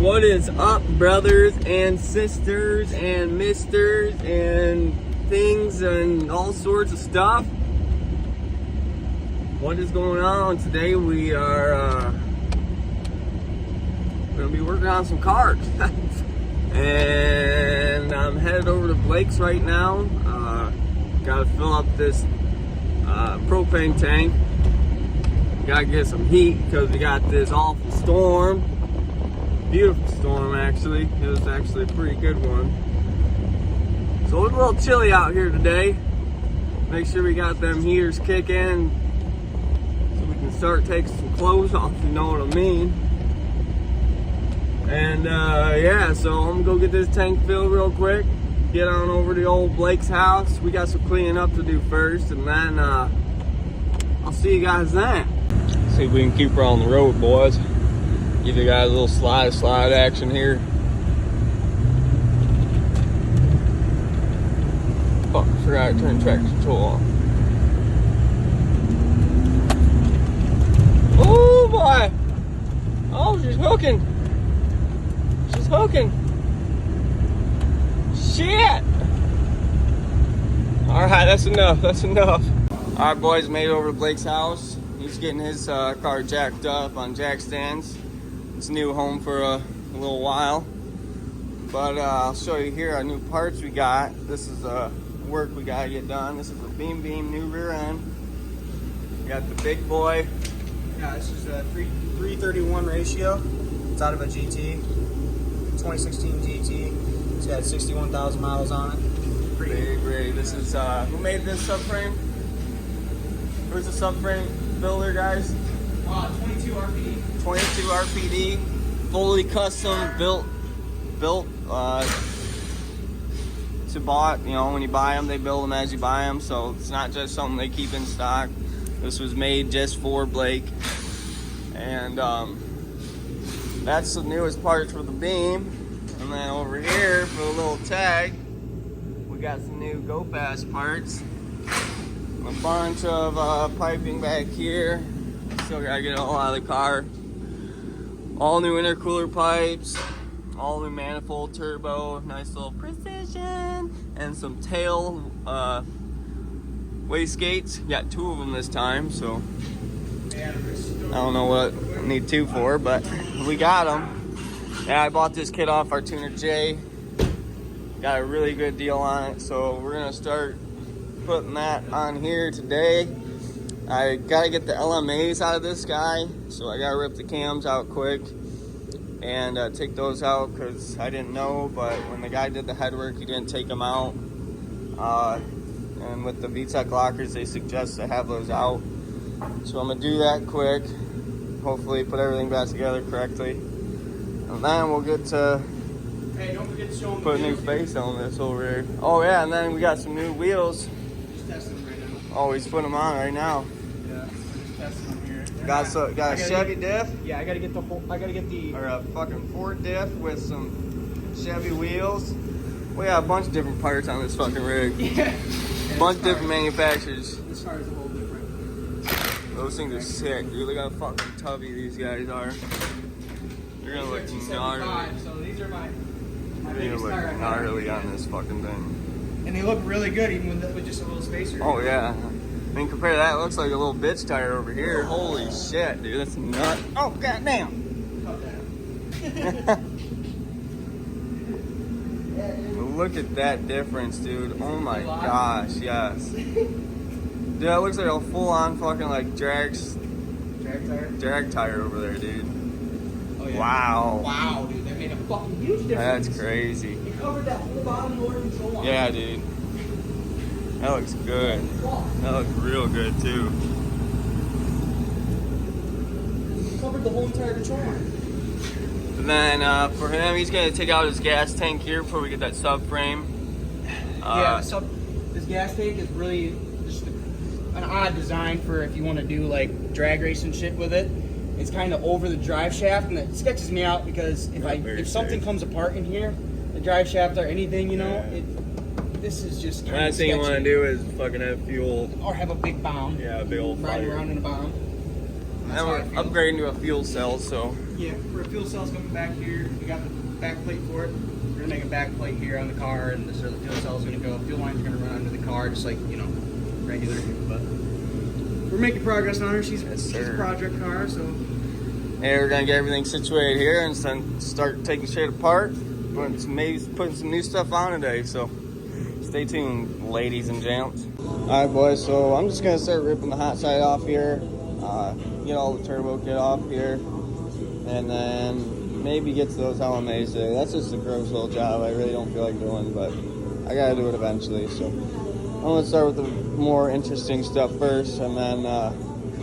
What is up, brothers and sisters and misters and things and all sorts of stuff? What is going on? Today we are going to be working on some cars. And I'm headed over to Blake's right now. Got to fill up this propane tank. Got to get some heat because we got this awful storm. Beautiful storm, actually. It was actually a pretty good one. So it's a little chilly out here today. Make sure we got them heaters kicking so we can start taking some clothes off, you know what I mean. And yeah, so I'm gonna go get this tank filled real quick, get on over to old Blake's house. We got some cleaning up to do first, and then I'll see you guys then. See if we can keep her on the road, boys. Give you guys a little slide action here. Fuck, forgot to turn traction control on. Oh boy! Oh, she's hooking. She's hooking. Shit! Alright, that's enough. That's enough. Alright, boys, made it over to Blake's house. He's getting his car jacked up on jack stands. It's a new home for a little while, but I'll show you here our new parts we got. This is work we gotta get done. This is a beam new rear end. We got the big boy. Yeah, this is a 331 ratio. It's out of a GT, 2016 GT. It's got 61,000 miles on it. Pretty big rig. This is who made this subframe? Who's the subframe builder, guys? 22 RPD. 22 RPD, fully custom built to bought. You know, when you buy them, they build them as you buy them, so it's not just something they keep in stock. This was made just for Blake, and that's the newest parts for the beam. And then over here for the little tag, we got some new Go Fast parts, a bunch of piping back here. Still gotta get it all out of the car. All new intercooler pipes, all new manifold turbo, nice little precision, and some tail wastegates. Got two of them this time, so I don't know what I need two for, but we got them. Yeah, I bought this kit off our tuner Jay. Got a really good deal on it, so we're gonna start putting that on here today. I gotta get the LMAs out of this guy, so I gotta rip the cams out quick and take those out because I didn't know, but when the guy did the headwork, he didn't take them out. And with the VTEC lockers, they suggest to have those out. So I'm gonna do that quick, hopefully put everything back together correctly. And then we'll get to Hey, don't forget to show them put a new face on this over here. Oh yeah, and then we got some new wheels. Just testing them right now. Oh, he's putting them on right now. Yeah, just testing them here. Got a Chevy diff, Yeah, I gotta get the. or a fucking Ford diff with some Chevy wheels. We got a bunch of different parts on this fucking rig. Yeah. A bunch of different manufacturers. This car is a whole different. Those things are sick, dude. Look how fucking tubby these guys are. They're gonna look gnarly. So these are my They're gonna biggest tire. look gnarly on this fucking thing. And they look really good even with just a little spacer. Oh yeah. I mean, compared to that, it looks like a little bitch tire over here. Holy shit, dude. That's nuts. Oh, goddamn. Cut that. Look at that difference, dude. Oh my gosh, yes. Dude, that looks like a full-on fucking like drag tire over there, dude. Oh, yeah. Wow. Wow, dude, that made a fucking huge difference. That's crazy. It covered that whole bottom lower control arm. Yeah, dude. That looks good. That looks real good too. It covered the whole entire control arm. And then for him, he's gonna take out his gas tank here before we get that subframe. Yeah, this gas tank is really just an odd design for if you want to do like drag racing shit with it. It's kind of over the drive shaft, and it sketches me out because if something comes apart in here, the drive shaft or anything, you know, this is just kind of last thing you want to do is fucking have fuel. Or have a big bomb. Yeah, a big old riding fire. around in a bomb. Now we're upgrading to a fuel cell, so. Yeah, for fuel cells coming back here, we got the back plate for it. We're gonna make a back plate here on the car, and this is where the fuel cell is gonna go. Fuel lines are gonna run under the car, just like, you know, regular. But we're making progress on her. She's a project car, so. Hey, we're gonna get everything situated here and then start taking shit apart. Maybe putting some new stuff on today, so stay tuned, ladies and gents. All right, boys. So I'm just gonna start ripping the hot side off here. Get all the turbo kit off here, and then maybe get to those LMAs today. That's just a gross little job I really don't feel like doing, but I gotta do it eventually. So I'm gonna start with the more interesting stuff first, and then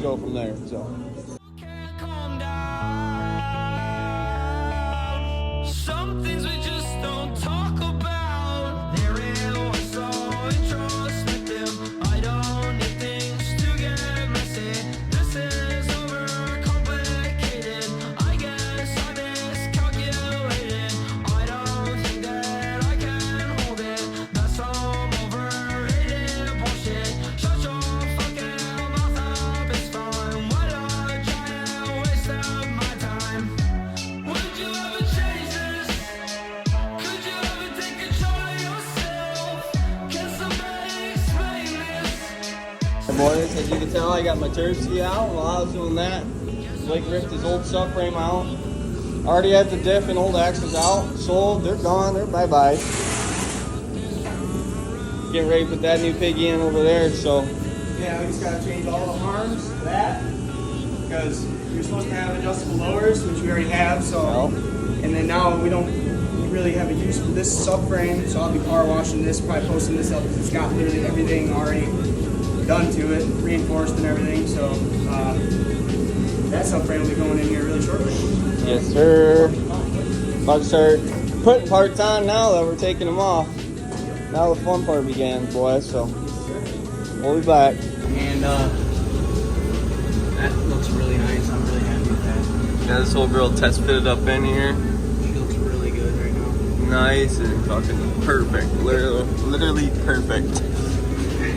go from there. So. Some things we just don't talk about. They're real, so we trust with them. I don't need things to get messy. This is overcomplicated. I guess I miscalculated. I don't think that I can hold it. That's some overrated bullshit. Shut your fucking mouth up, it's fine. Why not try and waste up my time? Would you ever change this? Could you ever take control of yourself? Can somebody explain this? Hey boys, as you can tell, I got my turf key out. While I was doing that, Blake ripped his old subframe out. Already had the diff and old axles out. Sold, they're gone, they're bye-bye. Getting ready to put that new piggy in over there, so. Yeah, we just gotta change all the arms to that, because you're supposed to have adjustable lowers, which we already have, so. Well. And then now we don't really have a use for this subframe, so I'll be power washing this, probably posting this up, because it's got literally everything already done to it, reinforced and everything, so that subframe will be going in here really shortly. Yes, sir. About to start putting parts on now that we're taking them off. Now the fun part began, boys, so we'll be back. And that looks really nice. I'm really happy with that. Yeah, this whole girl test fitted up in here. She looks really good right now. Nice and fucking perfect. Literally perfect.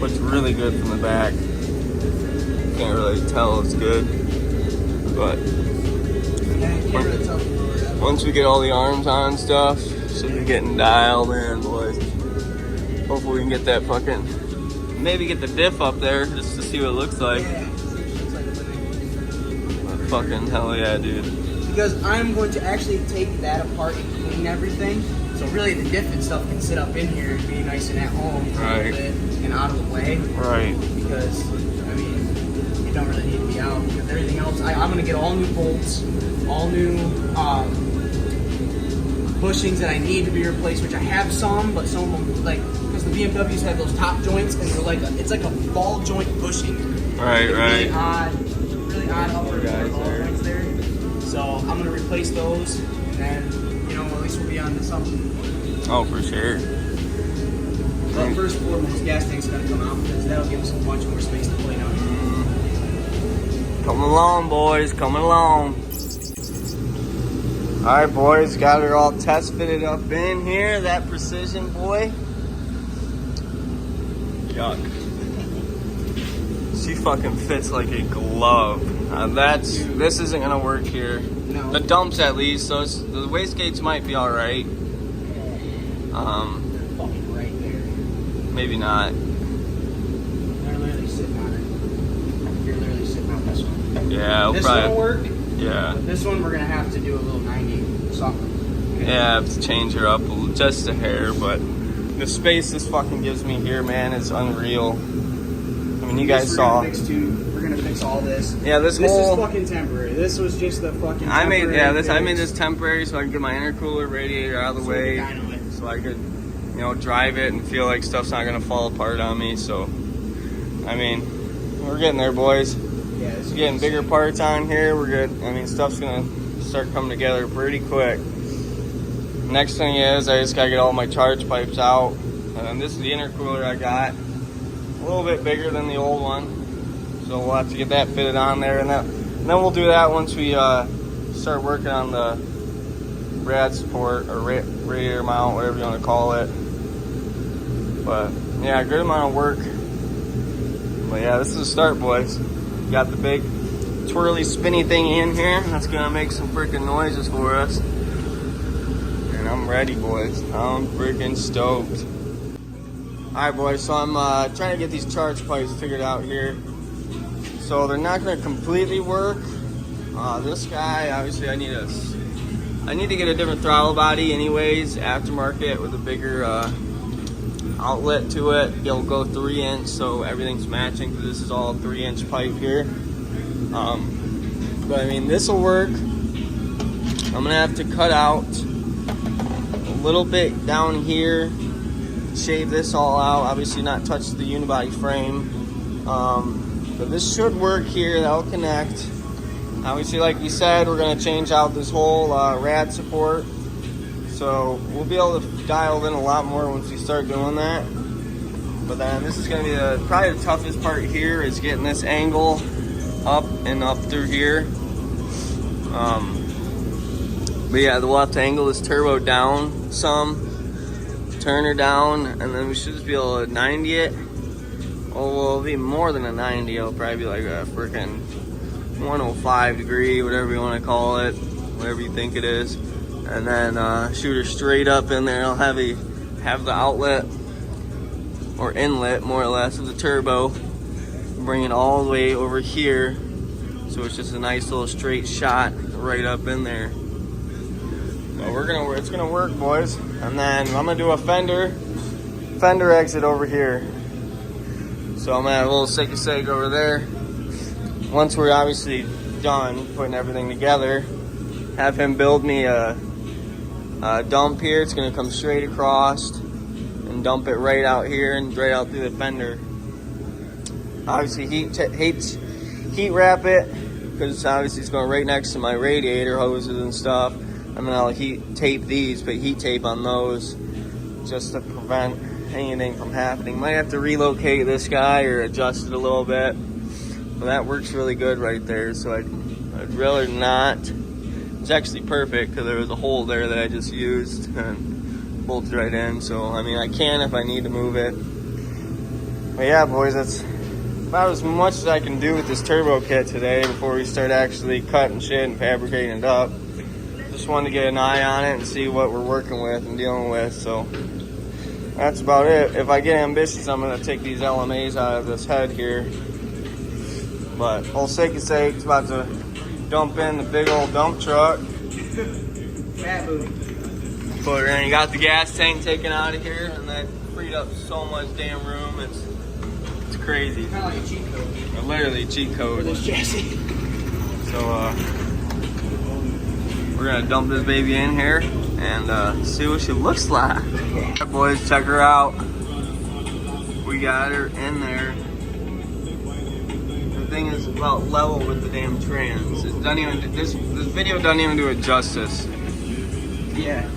Looks really good from the back. Can't really tell it's good. But once we get all the arms on and stuff, should be getting dialed in, boys. Hopefully we can get that fucking, maybe get the diff up there just to see what it looks like. But fucking hell yeah, dude. Because I'm going to actually take that apart and clean everything. So really the diff and stuff can sit up in here and be nice and at home for a little bit and out of the way. Right. Because, I mean, you don't really need to be out. Because everything else, I'm going to get all new bolts, all new bushings that I need to be replaced, which I have some, but some of them, like, because the BMWs have those top joints, and they're like, it's like a ball joint bushing. Right, Really right. really odd upper ball joints there. So I'm going to replace those, and then, you know, at least we'll be on to something. Oh, for sure. But first and foremost, gas tank's going to come out, because that'll give us a bunch more space to play down here. Coming along, boys, coming along. Alright, boys, got her all test fitted up in here. That precision boy. Yuck. She fucking fits like a glove. This isn't gonna work here. No. The dumps at least, so the wastegates might be alright. Fucking right there. Maybe not. They're literally sitting on it. You're literally sitting on this one. Yeah, it'll This probably, one will work. yeah. But this one we're gonna have to do a little 90 something. Okay. Yeah, I have to change her up just a hair, but the space this fucking gives me here, man, is unreal. I mean, you guys saw. We're gonna fix all this. Yeah, this is whole. fucking temporary. This was just the fucking. I made temporary I made fix. this temporary so I can get my intercooler radiator out of the way, so I could, you know, drive it and feel like stuff's not gonna fall apart on me. So, I mean, we're getting there, boys. Yeah, We're getting bigger parts on here. We're good. I mean, stuff's gonna start coming together pretty quick. Next thing is I just gotta get all my charge pipes out, and then this is the intercooler I got. A little bit bigger than the old one, so we'll have to get that fitted on there, and then we'll do that once we start working on the rad support or radiator mount, whatever you want to call it. But yeah, good amount of work. But yeah, this is a start, boys. Got the big twirly, spinny thing in here. That's gonna make some freaking noises for us. And I'm ready, boys. I'm freaking stoked. Alright, boys, so I'm trying to get these charge pipes figured out here. So they're not gonna completely work. This guy, obviously I need to get a different throttle body anyways, aftermarket with a bigger outlet to it. It'll go 3-inch, so everything's matching, because this is all 3-inch pipe here. But I mean, this will work. I'm gonna have to cut out a little bit down here, shave this all out, obviously not touch the unibody frame. But this should work here, that'll connect. Obviously, like we said, we're gonna change out this whole rad support. So we'll be able to dial in a lot more once we start doing that. But then this is gonna be probably the toughest part here, is getting this angle up and up through here. But yeah, we'll have to angle this turbo down some, turn her down, and then we should just be able to 90 it. Oh, well, it'll be more than a 90. It'll probably be like a freaking 105 degree, whatever you want to call it, whatever you think it is. And then shoot her straight up in there. I'll have the outlet or inlet, more or less, of the turbo. Bring it all the way over here, so it's just a nice little straight shot right up in there. So it's gonna work, boys. And then I'm gonna do a fender exit over here. So I'm gonna have a little seg over there. Once we're obviously done putting everything together, have him build me a dump here. It's gonna come straight across and dump it right out here and right out through the fender. Obviously heat wrap it, because obviously it's going right next to my radiator hoses and stuff. And then I'll heat tape these, put heat tape on those, just to prevent anything from happening. Might have to relocate this guy or adjust it a little bit. But that works really good right there, so I'd rather not. It's actually perfect, because there was a hole there that I just used and bolted right in. So I mean, I can if I need to move it. But yeah, boys, that's about as much as I can do with this turbo kit today before we start actually cutting shit and fabricating it up. Just wanted to get an eye on it and see what we're working with and dealing with. So that's about it. If I get ambitious, I'm going to take these LMAs out of this head here. But all sake of sake, it's about to dump in the big old dump truck. Put her in. You got the gas tank taken out of here, and that freed up so much damn room. It's crazy. Kind of like a cheat code. Literally a cheat code. For this chassis. So we're gonna dump this baby in here and see what she looks like. Alright, boys, check her out. We got her in there. The thing is about level with the damn trans. It doesn't even, this video doesn't even do it justice. Yeah.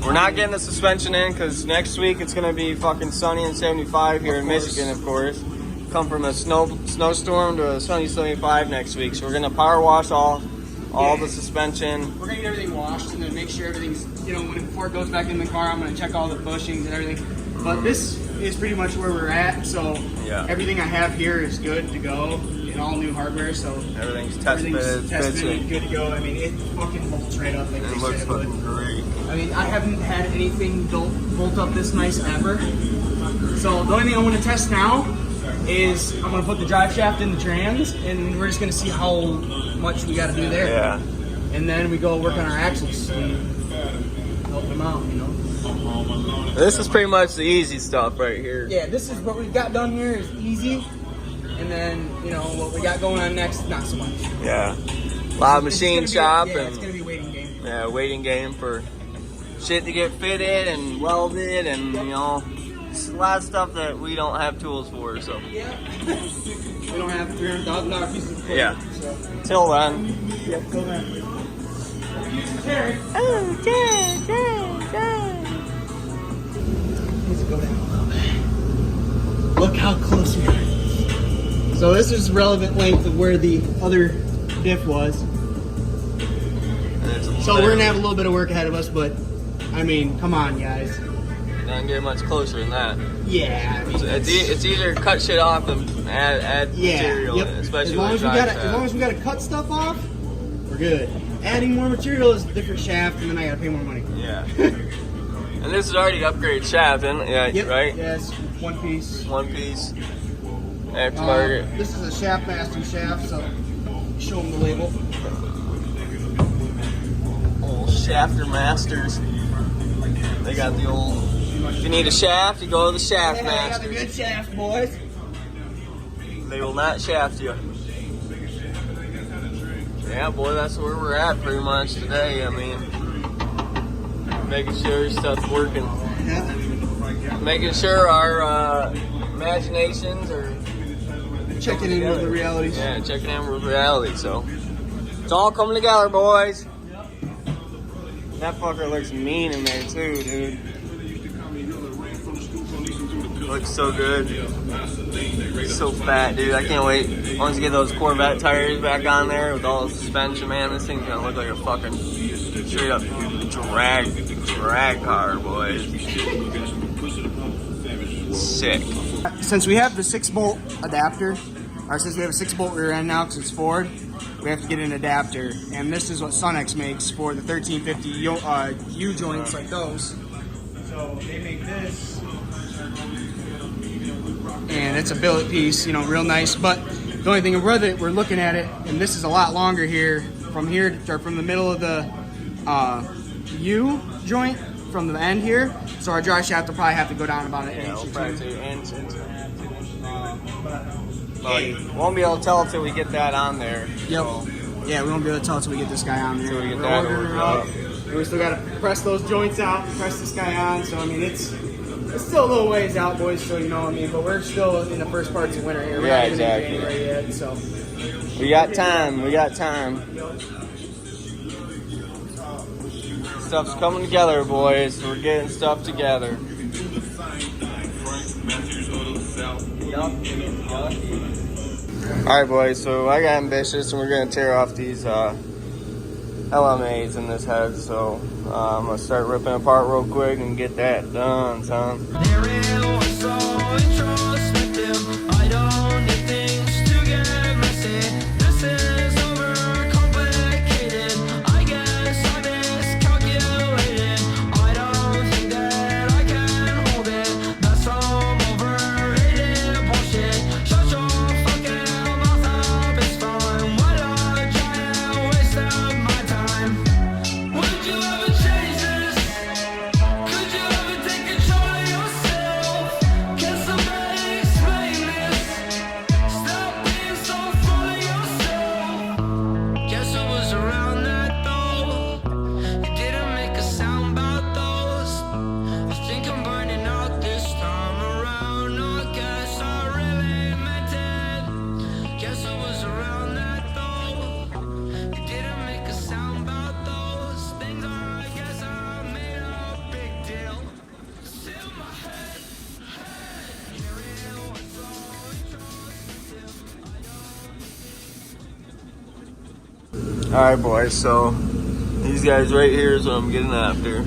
We're not getting the suspension in because next week it's gonna be fucking sunny and 75 here in Michigan, of course. Come from a snowstorm to a sunny 75 next week, so we're gonna power wash all the suspension. We're gonna get everything washed and then make sure everything's, before it goes back in the car, I'm gonna check all the bushings and everything. But this is pretty much where we're at, so everything I have here is good to go, and all new hardware, so everything's tested, good to go. I mean, it fucking bolts right up like it looks fucking great. I mean, I haven't had anything bolt up this nice ever. So the only thing I want to test now is I'm going to put the drive shaft in the trans, and we're just going to see how much we got to do there. Yeah. And then we go work on our axles and help them out, This is pretty much the easy stuff right here. Yeah, this is what we've got done here is easy. And then, what we got going on next, not so much. Yeah. A lot of machine shop. Yeah, and it's going to be waiting game. Yeah, waiting game for shit to get fitted and welded and, it's a lot of stuff that we don't have tools for, so. Yeah. We don't have $300,000 pieces of equipment. Yeah. So. Till then. Yeah, till then. Oh, Jared. Let's go down a little bit. Look how close we are. So this is relevant length of where the other diff was. So we're gonna have a little bit of work ahead of us, but I mean, come on, guys. Doesn't get much closer than that. Yeah, I mean, It's easier to cut shit off than add material, especially as long as we gotta cut stuff off, we're good. Adding more material is a different shaft, and then I gotta pay more money. Yeah. And this is already upgrade shaft, isn't it? Yeah, Yep. right? Yes, one piece. One piece. Aftermarket. This is a shaft master shaft, so show them the label. Old Shafter Masters. They got the old. If you need a shaft, you go to the Shaft Yeah, I got Masters. the good shaft, boys. They will not shaft you. Yeah, boy, that's where we're at pretty much today. I mean, making sure stuff's working. Yeah. Making sure our imaginations are Checking in with the realities. Yeah, checking in with reality. So it's all coming together, boys. That fucker looks mean in there too, dude. Looks so good. So fat, dude. I can't wait. Once you get those Corvette tires back on there with all the suspension, man, this thing's gonna look like a fucking straight up drag car, boys. Sick. Since we have the 6-bolt adapter, or since we have a 6-bolt rear end now because it's Ford, we have to get an adapter. And this is what Sunex makes for the 1350 U joints like those. So they make this, and it's a billet piece, you know, real nice. But the only thing with it, we're looking at it, and this is a lot longer here, from the middle of the U joint, from the end here. So our drive shaft will probably have to go down about an inch. We'll probably do inch. But you won't be able to tell until we get that on there. Yep. So. Yeah, we won't be able to tell until we get this guy on there. Until we get We're that ordering ordered her up. up. We still got to press those joints out, press this guy on. So, I mean, it's still a little ways out, boys, so you know what I mean. But we're still in the first parts of winter here. We're Yeah, not even in exactly. January yet, so. We got time. We got time. Stuff's coming together, boys. We're getting stuff together. Alright, boys, so I got ambitious and we're going to tear off these LMAs in this head. So I'm going to start ripping apart real quick and get that done, son. There is so trust with them. I don't need things to get messy. This is overcomplicated. I guess I miscalculated. I don't think that I can hold it. That's some overrated bullshit. Shut your fucking mouth up, it's fine. Why not try and waste up my time? Would you ever change this? Could you ever take control of yourself? Can somebody explain this? Stop being so full of yourself. Guess it was around that though. You didn't make a sound about those. I think I'm burning out this time around. I guess I really meant it. Guess it was around that though. You didn't make a sound about those things. I guess I made a big deal. It's in my head. Here it was so trust. Alright, boys, so these guys right here is what I'm getting after.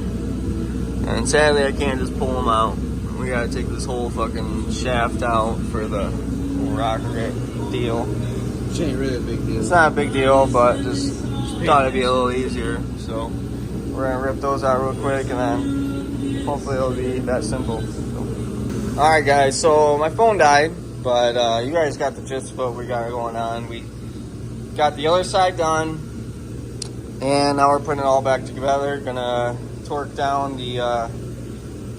And sadly, I can't just pull them out. We gotta take this whole fucking shaft out for the rocket deal. Which ain't really a big deal. It's not a big deal, but just thought it'd be a little easier. So we're gonna rip those out real quick and then hopefully it'll be that simple. Alright, guys, so my phone died, but you guys got the gist of what we got going on. We got the other side done, and now we're putting it all back together. Gonna torque down the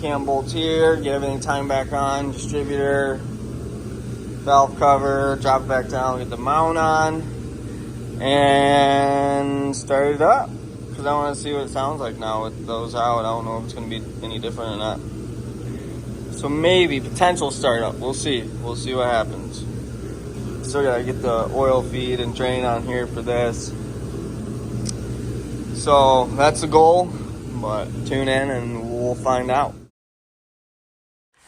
cam bolts here, get everything timed back on, distributor, valve cover, drop it back down, get the mount on, and start it up. Because I want to see what it sounds like now with those out. I don't know if it's going to be any different or not. So maybe potential startup. We'll see. We'll see what happens. Still got to get the oil feed and drain on here for this. So that's the goal. But tune in and we'll find out.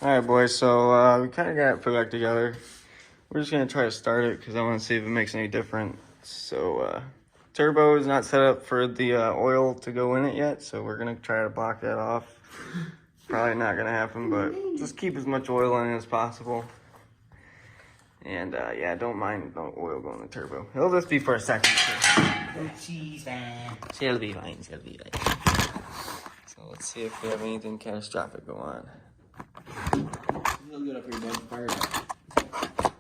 Alright, boys, so we kind of got it put back together. We're just going to try to start it because I want to see if it makes any difference. So turbo is not set up for the oil to go in it yet, so we're going to try to block that off Probably not gonna happen, but just keep as much oil in it as possible. And yeah, don't mind the oil going in the turbo. It'll just be for a second. She's fine. She'll be fine, she'll be fine. So let's see if we have anything catastrophic go on. Real good up here, bud. Fire it up.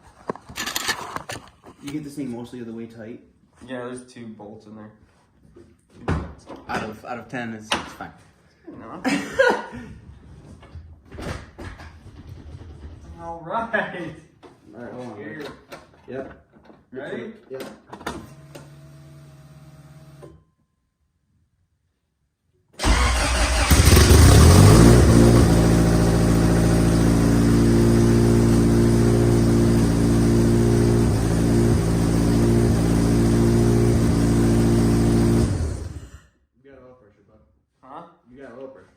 You get this thing mostly the way tight. Yeah, there's 2 bolts in there. Out of 10, it's fine. No. All right. All right, hold on. Here. Yep. Ready? Yep. You got oil pressure, bud. Huh? You got oil pressure.